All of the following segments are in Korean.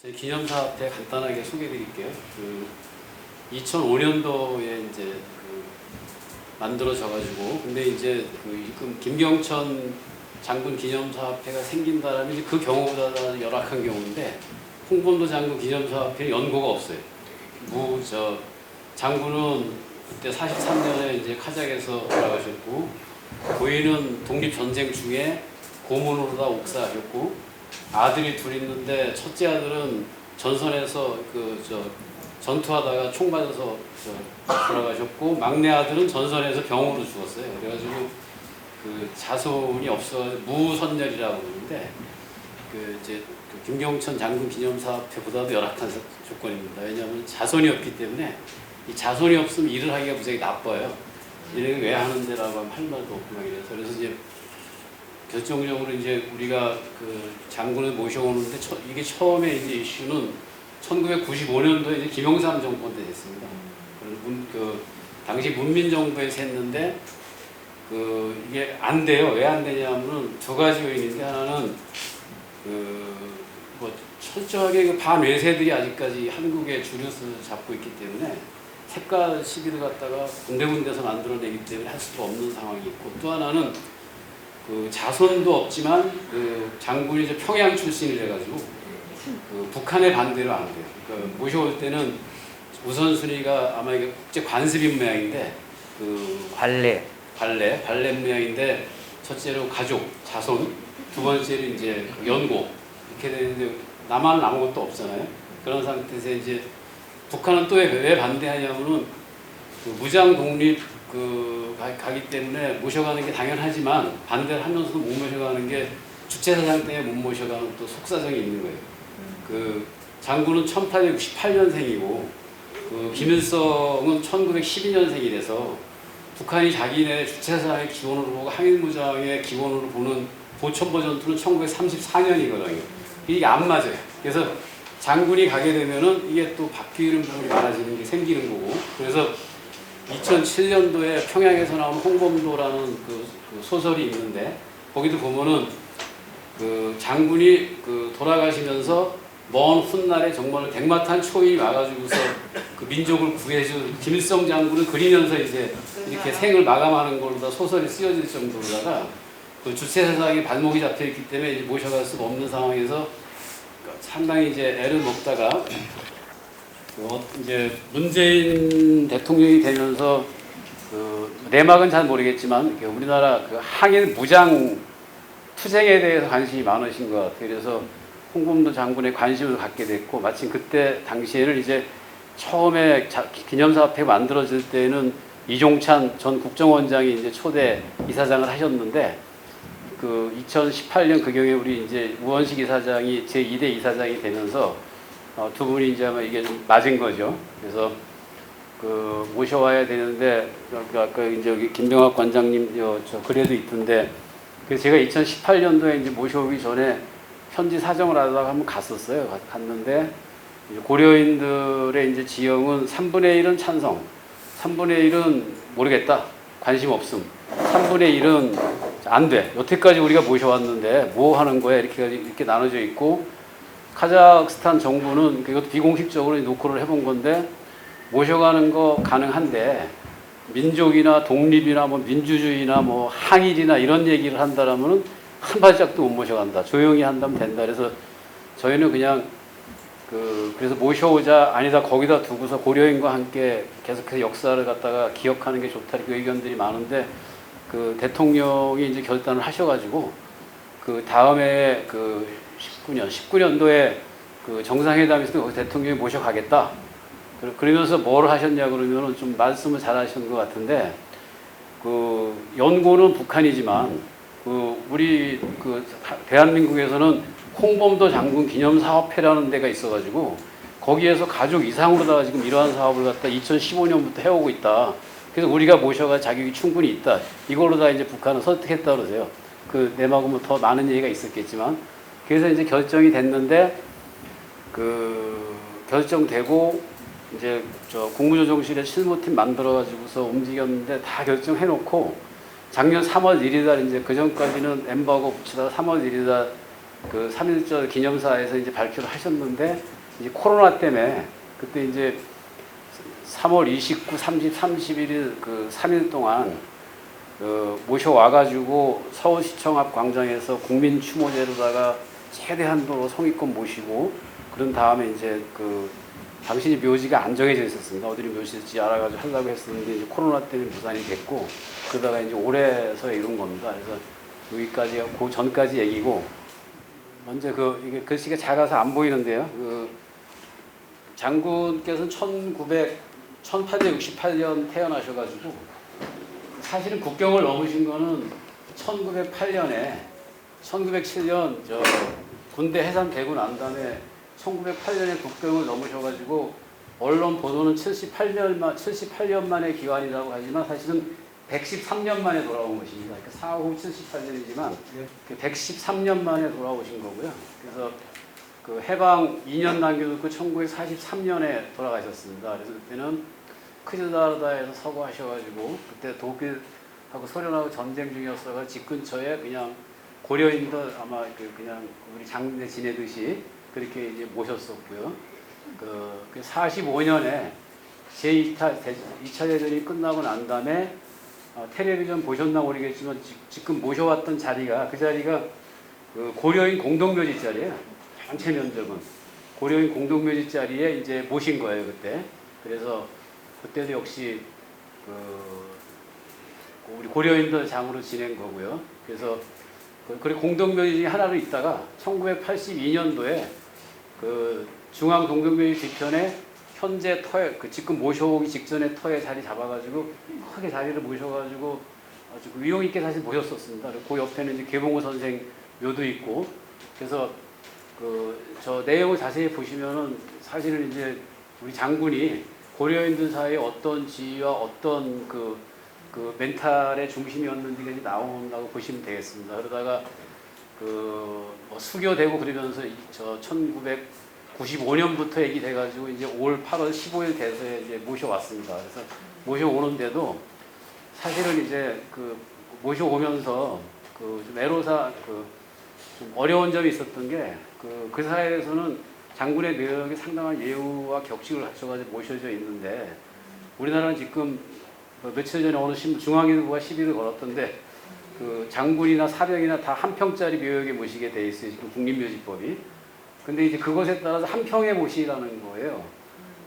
제 기념사업회 간단하게 소개해드릴게요. 2005년도에 이제 만들어져가지고, 근데 이제 김경천 장군 기념사업회가 생긴다라면 이제 그 경우보다 열악한 경우인데, 홍범도 장군 기념사업회는 연고가 없어요. 장군은 그때 43년에 이제 카자흐에서 돌아가셨고, 고인은 독립전쟁 중에 고문으로 다 옥사하셨고, 아들이 둘 있는데 첫째 아들은 전선에서 전투하다가 총 맞아서 돌아가셨고, 막내 아들은 전선에서 병으로 죽었어요. 그래가지고 자손이 없어 무선열이라고 그러는데, 김경천 장군 기념사업회보다도 열악한 조건입니다. 왜냐하면 자손이 없기 때문에, 이 자손이 없으면 일을 하기가 무지하게 나빠요. 일을 왜 하는데라고 하면 할 말도 없고 막 이래서. 그래서 이제 결정적으로 이제 우리가 장군을 모셔오는데, 이게 처음에 이제 이슈는 1995년도에 이제 김영삼 정권 때 됐습니다. 당시 문민정부에서 했는데, 이게 안 돼요. 왜 안 되냐면은 두 가지 요인인데, 하나는 철저하게 반외세들이 아직까지 한국의 주류를 잡고 있기 때문에 색깔 시비를 갖다가 군데군데서 만들어내기 때문에 할 수가 없는 상황이 있고, 또 하나는 자손도 없지만 장군이 이제 평양 출신이래 가지고 북한의 반대로 안 돼요. 모셔올 때는 우선순위가 아마 이게 국제 관습인 모양인데, 발레 모양인데, 첫째로 가족, 자손, 두 번째로 이제 연고, 이렇게 되는데 남한은 아무것도 없잖아요. 그런 상태에서 이제 북한은 또 왜 반대하냐면은 무장 독립 가기 때문에 모셔가는 게 당연하지만, 반대를 하면서도 못 모셔가는 게 주체사상 때문에 못 모셔가는 또 속사정이 있는 거예요. 장군은 1868년생이고 김일성은 1912년생이라서 북한이 자기네 주체사상의 기원으로 보고 항일무장의 기원으로 보는 보천보 전투는 1934년이거든요. 이게 안 맞아요. 그래서 장군이 가게 되면은 이게 또 바뀌는 부분이 많아지는 게 생기는 거고, 그래서 2007년도에 평양에서 나온 홍범도라는 소설이 있는데, 거기도 보면은 장군이 돌아가시면서 먼 훗날에 정말 백마탄 초인이 와가지고서 민족을 구해준 김일성 장군을 그리면서 이제 이렇게 생을 마감하는 걸로 다 소설이 쓰여질 정도로다가 주체사상에 발목이 잡혀있기 때문에 이제 모셔갈 수가 없는 상황에서 상당히 이제 애를 먹다가 이제 문재인 대통령이 되면서 내막은 잘 모르겠지만 우리나라 항일 무장 투쟁에 대해서 관심이 많으신 것 같아요. 그래서 홍범도 장군에 관심을 갖게 됐고, 마침 그때 당시에는 이제 처음에 기념사업회 만들어질 때는 이종찬 전 국정원장이 이제 초대 이사장을 하셨는데, 2018년 그 경에 우리 이제 우원식 이사장이 제2대 이사장이 되면서 두 분이 이제 아마 이게 좀 맞은 거죠. 그래서 모셔와야 되는데, 아까 이제 여기 김병학 관장님 저 글에도 있던데, 그래서 제가 2018년도에 이제 모셔오기 전에 현지 사정을 하다가 한번 갔었어요. 갔는데 고려인들의 이제 지형은 3분의 1은 찬성, 3분의 1은 모르겠다, 관심 없음, 3분의 1은 안 돼. 여태까지 우리가 모셔왔는데 뭐 하는 거야? 이렇게 나눠져 있고, 카자흐스탄 정부는 이것도 비공식적으로 노크를 해본 건데, 모셔가는 거 가능한데 민족이나 독립이나 뭐 민주주의나 뭐 항일이나 이런 얘기를 한다라면은 한 발짝도 못 모셔간다. 조용히 한다면 된다. 그래서 저희는 그냥 그래서 모셔오자, 아니다 거기다 두고서 고려인과 함께 계속해서 역사를 갖다가 기억하는 게 좋다, 이렇게 의견들이 많은데, 대통령이 이제 결단을 하셔가지고 다음에 19년도에 정상회담에서 거기 대통령이 모셔가겠다. 그러면서 뭘 하셨냐 그러면은 좀 말씀을 잘 하시는 것 같은데, 연고는 북한이지만 우리 대한민국에서는 홍범도 장군 기념사업회라는 데가 있어가지고 거기에서 가족 이상으로다가 지금 이러한 사업을 갖다 2015년부터 해오고 있다. 그래서 우리가 모셔가 자격이 충분히 있다. 이걸로 다 이제 북한은 설득했다 그러세요. 내막은 뭐 더 많은 얘기가 있었겠지만, 그래서 이제 결정이 됐는데, 결정되고 이제 저 국무조정실에 실무팀 만들어가지고서 움직였는데 다 결정해놓고 작년 3월 1일날 이제 그 전까지는 엠바고 붙이다가 3월 1일날 그 3.1절 기념사에서 이제 발표를 하셨는데 이제 코로나 때문에 그때 이제 3월 29, 30, 31일 그 3일 동안 모셔와가지고 서울시청 앞 광장에서 국민 추모제로다가 최대한도로 성의껏 모시고 그런 다음에 이제 그 당신이 묘지가 안 정해져 있었습니다. 어디를 묘지일지 알아가지고 하려고 했었는데 이제 코로나 때문에 무산이 됐고 그러다가 이제 올해서 이룬 겁니다. 그래서 여기까지 그 전까지 얘기고 먼저 이게 글씨가 작아서 안 보이는데요. 장군께서는 1868년 태어나셔가지고 사실은 국경을 넘으신 거는 1908년에 1907년 저 군대 해산되고 난 다음에 1908년에 국경을 넘으셔가지고 언론 보도는 78년 만에 귀환이라고 하지만 사실은 113년 만에 돌아온 것입니다. 그러니까 사후 78년이지만 113년 만에 돌아오신 거고요. 그래서 그 해방 2년 남겨두고 1943년에 돌아가셨습니다. 그래서 그때는 크즈다르다에서 서거하셔가지고 그때 독일하고 소련하고 전쟁 중이었어가 집 근처에 그냥 고려인들 아마 그냥 우리 장군에 지내듯이 그렇게 이제 모셨었고요. 그 45년에 제2차 대전이 끝나고 난 다음에 텔레비전 보셨나 모르겠지만 지금 모셔왔던 자리가 그 자리가 그 고려인 공동묘지 자리예요. 전체 면적은 고려인 공동묘지 자리에 이제 모신 거예요 그때. 그래서 그때도 역시 우리 고려인들 장으로 지낸 거고요. 그래서 그리고 공동묘지 하나로 있다가 1982년도에 그 중앙 공동묘지 뒤편에 현재 터에 지금 모셔오기 직전에 터에 자리 잡아가지고 크게 자리를 모셔가지고 아주 위용 있게 사실 모셨었습니다. 그리고 그 옆에는 이제 계봉호 선생 묘도 있고 그래서 저 내용을 자세히 보시면은 사실은 이제 우리 장군이 고려인들 사이에 어떤 지위와 어떤 그 멘탈의 중심이었는지가 이제 나온다고 보시면 되겠습니다. 그러다가 뭐 수교되고 그러면서 저 1995년부터 얘기돼가지고 이제 올 8월 15일 돼서 이제 모셔왔습니다. 그래서 모셔오는데도 사실은 이제 모셔오면서 좀 애로사 좀 어려운 점이 있었던 게 그 사회에서는 장군의 묘역이 상당한 예우와 격식을 갖춰가지고 모셔져 있는데 우리나라는 지금 며칠 전에 어느 중앙일보가 시비를 걸었던데 그 장군이나 사병이나 다 한 평짜리 묘역에 모시게 돼 있어요. 지금 국립묘지법이. 근데 이제 그것에 따라서 한 평에 모시라는 거예요.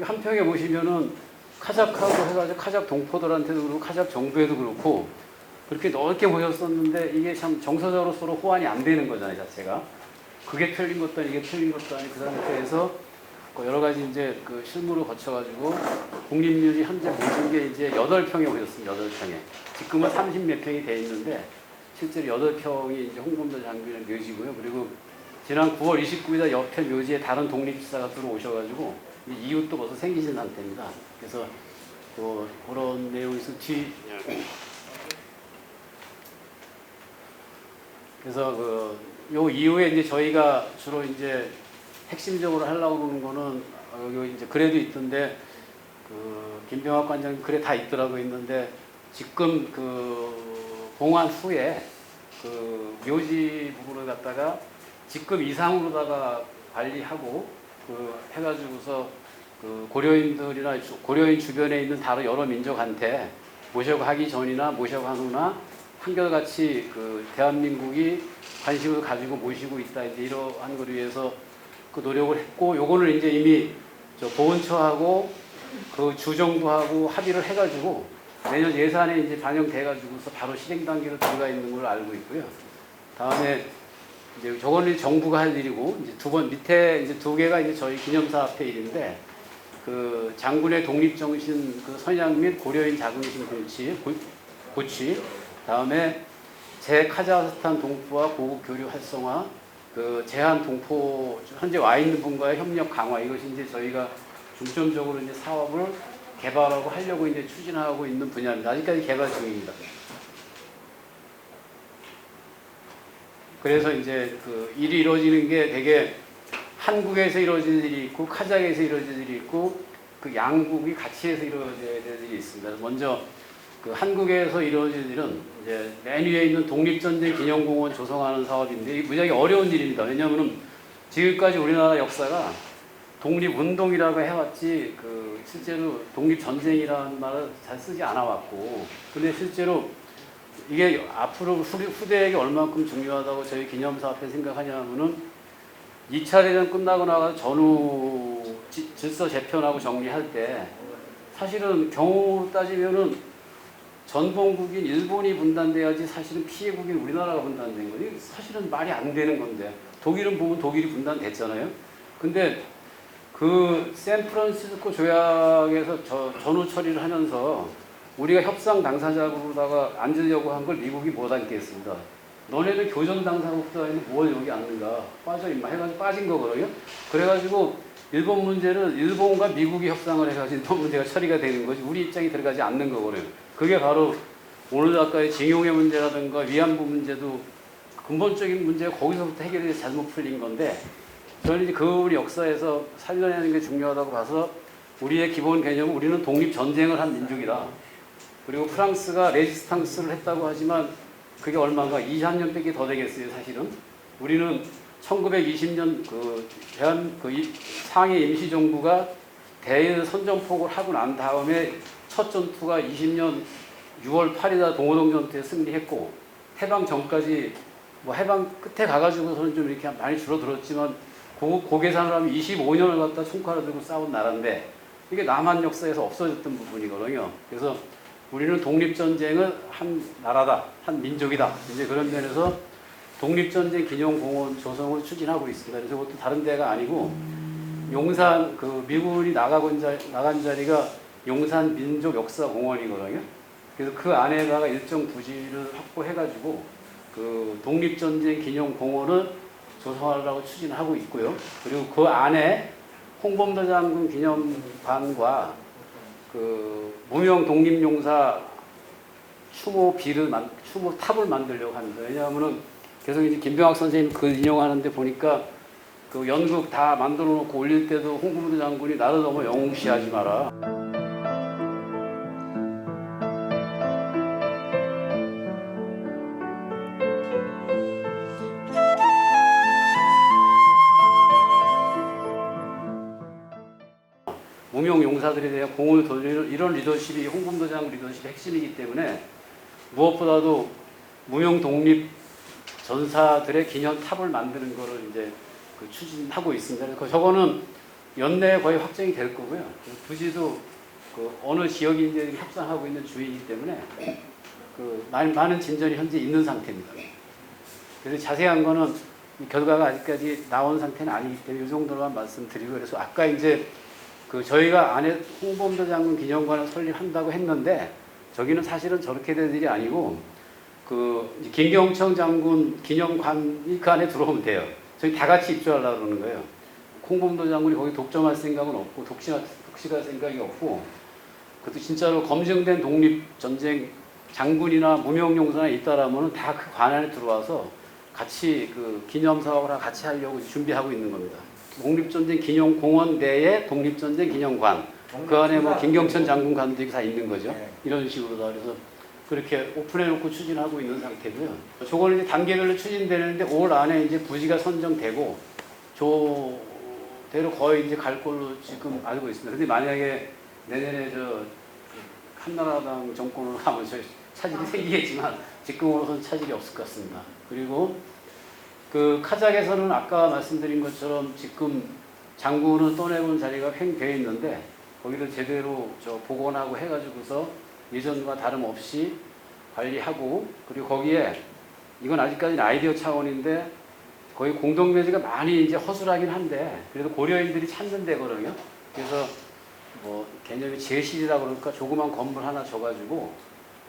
한 평에 모시면은 카작하고 해가지고 카작 동포들한테도 그렇고 카작 정부에도 그렇고 그렇게 넓게 모셨었는데 이게 참 정서적으로 서로 호환이 안 되는 거잖아요, 자체가. 그게 틀린 것도 아니고 이게 틀린 것도 아니고 그 상태에서 여러 가지 이제 실무를 거쳐가지고 국립묘지 현재 모신 게 이제 8평에 모셨습니다. 8평에. 지금은 30몇 평이 돼 있는데 실제로 8평이 이제 홍범도 장군의 묘지고요. 그리고 지난 9월 29일 옆에 묘지에 다른 독립지사가 들어오셔가지고 이웃도 벌써 생기신 상태입니다. 그래서 그런 내용에서 그래서 요 이후에 이제 저희가 주로 이제 핵심적으로 하려고 하는 거는 여기 이제 글에도 있던데 김병학 관장님 글에 다 있더라고 있는데 지금 봉환 후에 묘지 부분을 갖다가 직급 이상으로다가 관리하고 해가지고서 고려인들이나 고려인 주변에 있는 다른 여러 민족한테 모셔고 하기 전이나 모셔고 한 후나 한결같이 대한민국이 관심을 가지고 모시고 있다 이제 이러한 걸 위해서 노력을 했고 요거는 이제 이미 보훈처하고 주정부하고 합의를 해가지고 내년 예산에 이제 반영돼가지고서 바로 실행 단계로 들어가 있는 걸로 알고 있고요. 다음에 이제 저거는 정부가 할 일이고 이제 밑에 이제 2개가 이제 저희 기념사 앞에 일인데 장군의 독립정신 선양 및 고려인 자긍심 고취 다음에 제카자흐스탄 동포와 고국 교류 활성화 제한 동포 현재 와 있는 분과의 협력 강화 이것이 이제 저희가 중점적으로 이제 사업을 개발하고 하려고 이제 추진하고 있는 분야입니다. 아직까지 개발 중입니다. 그래서 이제 일이 이루어지는 게 되게 한국에서 이루어지는 일이 있고 카자흐에서 이루어지는 일이 있고 그 양국이 같이 해서 이루어져야 될 일이 있습니다. 먼저 그 한국에서 이루어질 일은 이제 맨 위에 있는 독립전쟁 기념공원 조성하는 사업인데 이게 무지하게 어려운 일입니다. 왜냐하면 지금까지 우리나라 역사가 독립운동이라고 해왔지 그 실제로 독립전쟁이라는 말을 잘 쓰지 않아왔고, 근데 실제로 이게 앞으로 후대에게 얼만큼 중요하다고 저희 기념사업회 생각하냐면은 2차 대전 끝나고 나서 전후 질서 재편하고 정리할 때 사실은 경우로 따지면은 전범국인 일본이 분단돼야지 사실은 피해국인 우리나라가 분단된 거지. 사실은 말이 안 되는 건데 독일은 보면 독일이 분단됐잖아요. 근데 그 샌프란시스코 조약에서 전후 처리를 하면서 우리가 협상 당사자로다가 앉으려고 한 걸 미국이 못 앉겠습니다. 너네들 교전 당사국도 아닌데 뭘 여기 앉는가? 빠져 임마 해가지고 빠진 거거든요. 그래가지고 일본 문제는 일본과 미국이 협상을 해가지고 일본 문제가 처리가 되는 거지 우리 입장이 들어가지 않는 거거든요. 그게 바로 오늘 아까의 징용의 문제라든가 위안부 문제도 근본적인 문제가 거기서부터 해결이 잘못 풀린 건데, 저는 이제 그 우리 역사에서 살려내는 게 중요하다고 봐서 우리의 기본 개념은 우리는 독립전쟁을 한 민족이다. 그리고 프랑스가 레지스탕스를 했다고 하지만 그게 얼마인가 20년밖에 더 되겠어요. 사실은 우리는 1920년 그 상해 임시정부가 대선전포고를 하고 난 다음에 첫 전투가 20년 6월 8일날 동호동 전투에 승리했고, 해방 전까지 뭐 해방 끝에 가가지고서는 좀 이렇게 많이 줄어들었지만 고 계산을 하면 25년을 갖다 총칼을 들고 싸운 나라인데 이게 남한 역사에서 없어졌던 부분이거든요. 그래서 우리는 독립전쟁은 한 나라다, 한 민족이다. 이제 그런 면에서 독립전쟁 기념공원 조성을 추진하고 있습니다. 그래서 그것도 다른 데가 아니고 용산 그 미군이 나간 자리가 용산 민족역사공원이거든요. 그래서 그 안에다가 일정 부지를 확보해가지고 그 독립전쟁 기념공원을 조성하려고 추진하고 있고요. 그리고 그 안에 홍범도 장군 기념관과 그 무명 독립용사 추모 탑을 만들려고 합니다. 왜냐하면은 계속 이제 김병학 선생님 그 인용하는데 보니까 그 연극 다 만들어 놓고 올릴 때도 홍범도 장군이 나를 너무 영웅시하지 마라. 무명 용사들에 대한 공을 돌리는 이런 리더십이 홍범도 장군 리더십의 핵심이기 때문에 무엇보다도 무명 독립 전사들의 기념탑을 만드는 거를 이제 그 추진하고 있습니다. 그래서 저거는 연내에 거의 확정이 될 거고요. 부지도 그 어느 지역인지 협상하고 있는 주의이기 때문에 그 많은 진전이 현재 있는 상태입니다. 그래서 자세한 거는 결과가 아직까지 나온 상태는 아니기 때문에 이 정도로만 말씀드리고, 그래서 아까 이제 그 저희가 안에 홍범도 장군 기념관을 설립한다고 했는데 저기는 사실은 저렇게 될 일이 아니고 그 김경청 장군 기념관이 그 안에 들어오면 돼요. 저희 다 같이 입주하려고 그러는 거예요. 홍범도 장군이 거기 독점할 생각은 없고 독식할 생각이 없고, 그것도 진짜로 검증된 독립전쟁 장군이나 무명용사나 있다라면 다 그 관 안에 들어와서 같이 그 기념사업을 같이 하려고 준비하고 있는 겁니다. 독립전쟁 기념공원 내에 독립전쟁 기념관, 그 안에 뭐 김경천 장군관도 다 있는 거죠. 이런 식으로 다. 그래서 그렇게 오픈해놓고 추진하고 있는 상태고요. 저걸 이제 단계별로 추진되는데 올 안에 이제 부지가 선정되고 저대로 거의 이제 갈 걸로 지금 알고 있습니다. 근데 만약에 내년에 한나라당 정권을 하면 차질이 생기겠지만 지금으로서는 차질이 없을 것 같습니다. 그리고 그 카자흐에서는 아까 말씀드린 것처럼 지금 장군을 떠내본 자리가 횡되어 있는데 거기를 제대로 복원하고 해가지고서 예전과 다름없이 관리하고, 그리고 거기에 이건 아직까지는 아이디어 차원인데 거의 공동묘지가 많이 이제 허술하긴 한데 그래도 고려인들이 찾는 데거든요. 그래서 뭐 개념이 제실이라고 그럴까 조그만 건물 하나 줘가지고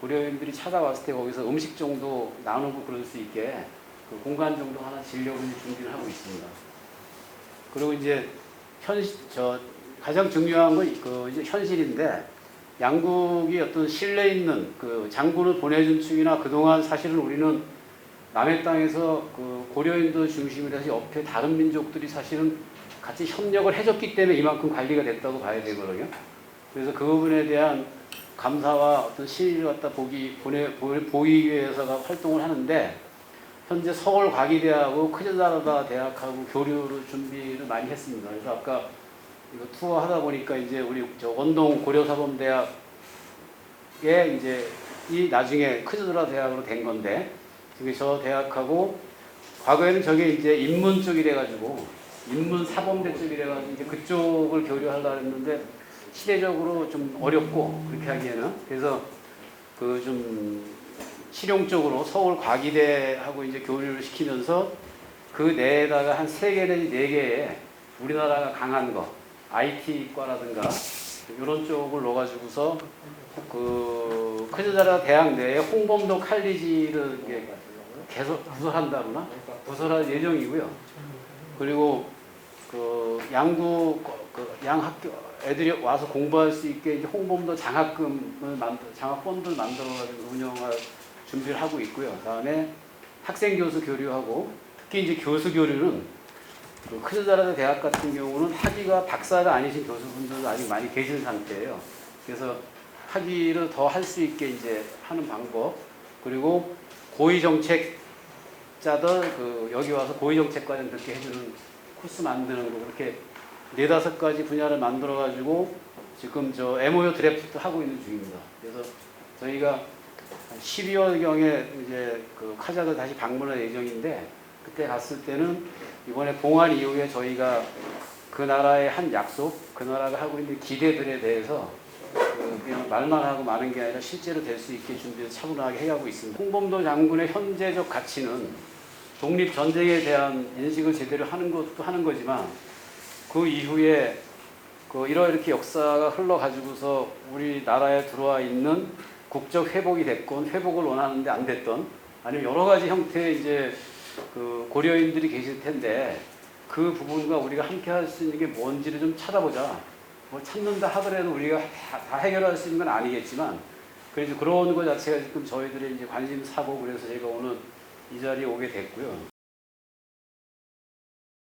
고려인들이 찾아왔을 때 거기서 음식 정도 나누고 그럴 수 있게 그 공간 정도 하나 지으려고 준비를 하고 있습니다. 그리고 이제 가장 중요한 건 그 이제 현실인데, 양국이 어떤 신뢰 있는 그 장군을 보내준 측이나 그동안 사실은 우리는 남의 땅에서 그 고려인들 중심으로 해서 옆에 다른 민족들이 사실은 같이 협력을 해줬기 때문에 이만큼 관리가 됐다고 봐야 되거든요. 그래서 그 부분에 대한 감사와 어떤 시위를 갖다 보이기 위해서가 활동을 하는데, 현재 서울과기대하고 크즈다라다 대학하고 교류를 준비를 많이 했습니다. 그래서 아까 이거 투어 하다 보니까 이제 우리 저 원동 고려사범대학에 이제 이 나중에 크즈다라 대학으로 된 건데, 지금 저 대학하고 과거에는 저게 이제 인문 쪽이 돼가지고 인문 사범대 쪽이 돼가지고 이제 그쪽을 교류하려고 했는데 시대적으로 좀 어렵고 그렇게 하기에는, 그래서 그 좀 실용적으로 서울 과기대하고 이제 교류를 시키면서 그 내에다가 한 3개 내지 4개의 우리나라가 강한 거, IT과라든가 이런 쪽을 넣어가지고서 그 크즈다라 대학 내에 홍범도 칼리지를 계속 부설한다거나 부설할 예정이고요. 그리고 그 양 학교 애들이 와서 공부할 수 있게 이제 홍범도 장학 펀드를 만들어가지고 운영할 준비를 하고 있고요. 다음에 학생 교수 교류하고, 특히 이제 교수 교류는 그 크즈다라 대학 같은 경우는 학위가 박사가 아니신 교수분들도 아직 많이 계신 상태예요. 그래서 학위를 더 할 수 있게 이제 하는 방법, 그리고 고위정책자들 여기 와서 고위정책과정 그렇게 해주는 코스 만드는 거, 그렇게 4-5가지 분야를 만들어 가지고 지금 저 MOU 드래프트 하고 있는 중입니다. 그래서 저희가 12월경에 이제 그 카자흐 다시 방문할 예정인데, 그때 갔을 때는 이번에 봉환 이후에 저희가 그 나라의 한 약속, 그 나라가 하고 있는 기대들에 대해서 그냥 말만 하고 마는 게 아니라 실제로 될 수 있게 준비를 차분하게 해가고 있습니다. 홍범도 장군의 현재적 가치는 독립전쟁에 대한 인식을 제대로 하는 것도 하는 거지만, 그 이후에 그 이렇게 역사가 흘러가지고서 우리나라에 들어와 있는 국적 회복이 됐건, 회복을 원하는데 안 됐던, 아니면 여러 가지 형태의 이제 그 고려인들이 계실 텐데, 그 부분과 우리가 함께 할 수 있는 게 뭔지를 좀 찾아보자. 뭐 찾는다 하더라도 우리가 다 해결할 수 있는 건 아니겠지만, 그래서 그런 것 자체가 지금 저희들의 이제 관심사고, 그래서 제가 오늘 이 자리에 오게 됐고요.